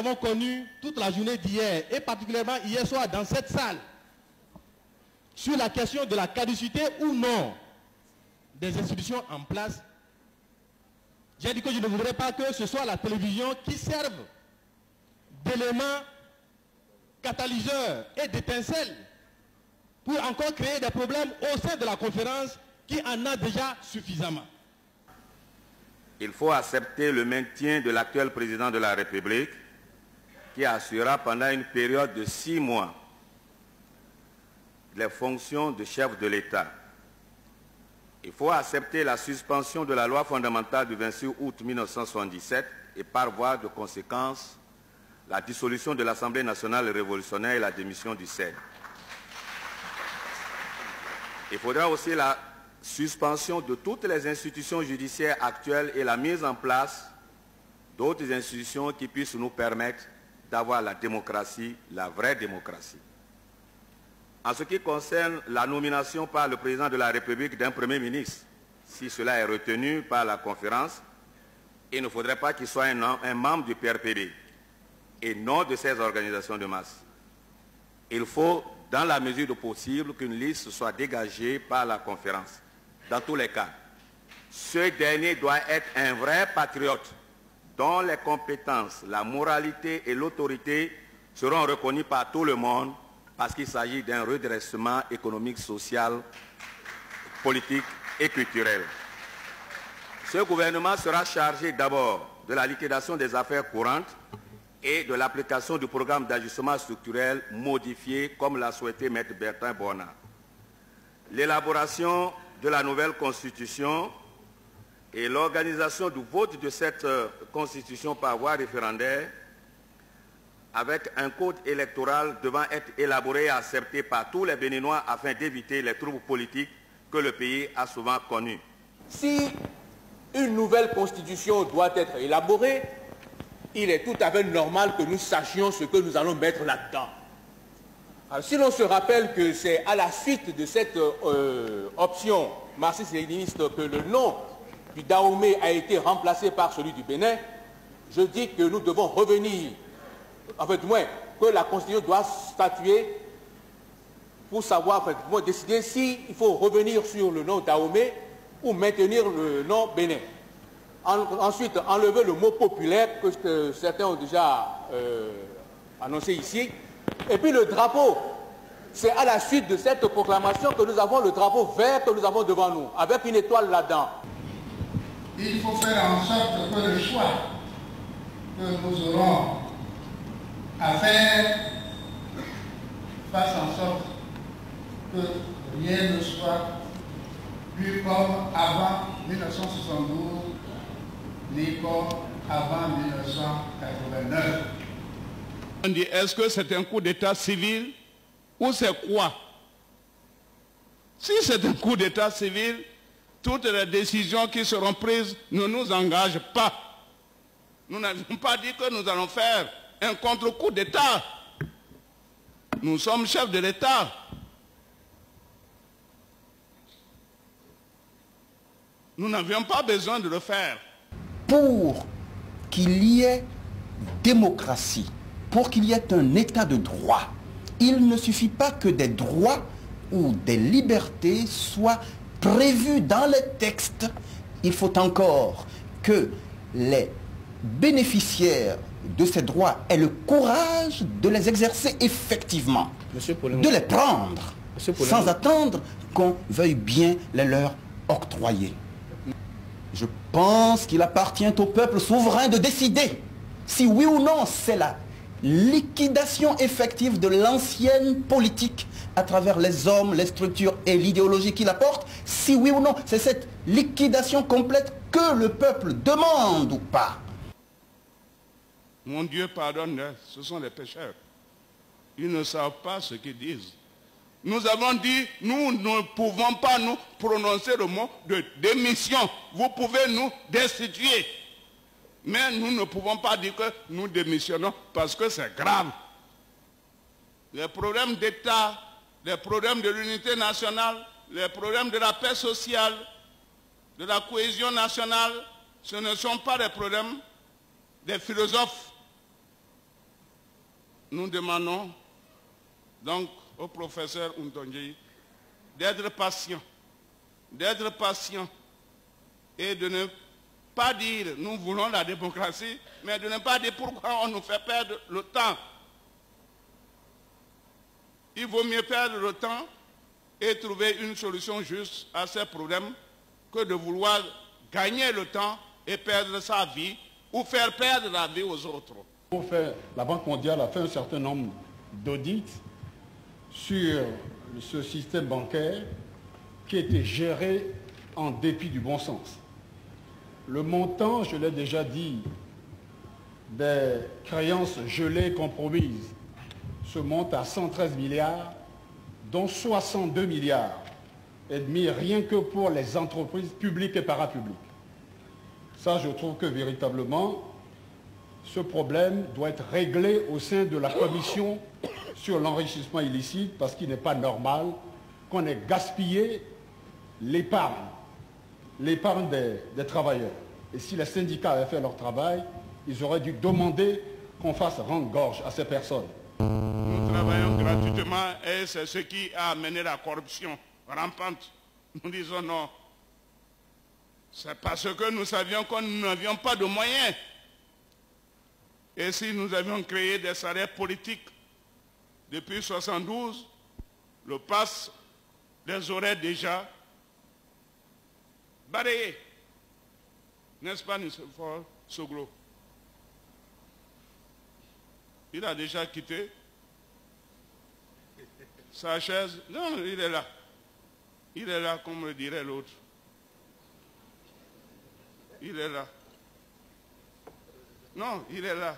Nous avons connu toute la journée d'hier, et particulièrement hier soir dans cette salle, sur la question de la caducité ou non des institutions en place. J'ai dit que je ne voudrais pas que ce soit la télévision qui serve d'élément catalyseur et d'étincelle pour encore créer des problèmes au sein de la conférence qui en a déjà suffisamment. Il faut accepter le maintien de l'actuel président de la République qui assurera pendant une période de 6 mois les fonctions de chef de l'État. Il faut accepter la suspension de la loi fondamentale du 26 août 1977 et par voie de conséquence la dissolution de l'Assemblée nationale révolutionnaire et la démission du CED. Il faudra aussi la suspension de toutes les institutions judiciaires actuelles et la mise en place d'autres institutions qui puissent nous permettre d'avoir la démocratie, la vraie démocratie. En ce qui concerne la nomination par le président de la République d'un Premier ministre, si cela est retenu par la conférence, il ne faudrait pas qu'il soit un membre du PRPD et non de ces organisations de masse. Il faut, dans la mesure du possible, qu'une liste soit dégagée par la conférence. Dans tous les cas, ce dernier doit être un vrai patriote dont les compétences, la moralité et l'autorité seront reconnues par tout le monde parce qu'il s'agit d'un redressement économique, social, politique et culturel. Ce gouvernement sera chargé d'abord de la liquidation des affaires courantes et de l'application du programme d'ajustement structurel modifié comme l'a souhaité Maître Bertin Bornand. L'élaboration de la nouvelle constitution et l'organisation du vote de cette constitution par voie référendaire avec un code électoral devant être élaboré et accepté par tous les Béninois afin d'éviter les troubles politiques que le pays a souvent connus. Si une nouvelle constitution doit être élaborée, il est tout à fait normal que nous sachions ce que nous allons mettre là-dedans. Si l'on se rappelle que c'est à la suite de cette option marxiste-léniniste que le nom du Dahomey a été remplacé par celui du Bénin, je dis que nous devons revenir, en fait, du moins, que la Constitution doit statuer pour savoir, en fait, du moins, décider s'il faut revenir sur le nom Dahomey ou maintenir le nom Bénin. Ensuite, enlever le mot populaire que certains ont déjà annoncé ici. Et puis le drapeau, c'est à la suite de cette proclamation que nous avons le drapeau vert que nous avons devant nous, avec une étoile là-dedans. Il faut faire en sorte que le choix que nous aurons à faire fasse en sorte que rien ne soit plus comme avant 1972, ni comme avant 1989. On dit, est-ce que c'est un coup d'état civil ou c'est quoi? Si c'est un coup d'état civil, toutes les décisions qui seront prises ne nous engagent pas. Nous n'avons pas dit que nous allons faire un contre-coup d'état. Nous sommes chefs de l'État. Nous n'avions pas besoin de le faire. Pour qu'il y ait démocratie, pour qu'il y ait un état de droit, il ne suffit pas que des droits ou des libertés soient prévus dans les textes. Il faut encore que les bénéficiaires de ces droits aient le courage de les exercer effectivement, de les prendre, sans attendre qu'on veuille bien les leur octroyer. Je pense qu'il appartient au peuple souverain de décider si oui ou non c'est la liquidation effective de l'ancienne politique à travers les hommes, les structures et l'idéologie qui la portent, si oui ou non c'est cette liquidation complète que le peuple demande ou pas. Mon Dieu pardonne, ce sont les pécheurs. Ils ne savent pas ce qu'ils disent. Nous avons dit, nous ne pouvons pas nous prononcer le mot de démission. Vous pouvez nous destituer. Mais nous ne pouvons pas dire que nous démissionnons parce que c'est grave. Les problèmes d'État, les problèmes de l'unité nationale, les problèmes de la paix sociale, de la cohésion nationale, ce ne sont pas des problèmes des philosophes. nous demandons donc au professeur Ntonji d'être patient et de ne pas dire nous voulons la démocratie, mais de ne pas dire pourquoi on nous fait perdre le temps. Il vaut mieux perdre le temps et trouver une solution juste à ces problèmes que de vouloir gagner le temps et perdre sa vie ou faire perdre la vie aux autres. La Banque mondiale a fait un certain nombre d'audits sur ce système bancaire qui était géré en dépit du bon sens. Le montant, je l'ai déjà dit, des créances gelées compromises se monte à 113 milliards, dont 62 milliards et demi rien que pour les entreprises publiques et parapubliques. Ça, je trouve que véritablement, ce problème doit être réglé au sein de la commission sur l'enrichissement illicite, parce qu'il n'est pas normal qu'on ait gaspillé l'épargne des travailleurs. Et si les syndicats avaient fait leur travail, ils auraient dû demander qu'on fasse rendre gorge à ces personnes. Nous travaillons gratuitement et c'est ce qui a amené la corruption rampante. Nous disons non. C'est parce que nous savions qu'on n'avions pas de moyens. Et si nous avions créé des salaires politiques depuis 1972, le PAS les aurait déjà balayés. N'est-ce pas, Nicéphore Soglo? Il a déjà quitté sa chaise. Non, il est là. Il est là, comme le dirait l'autre. Il est là. Non, il est là.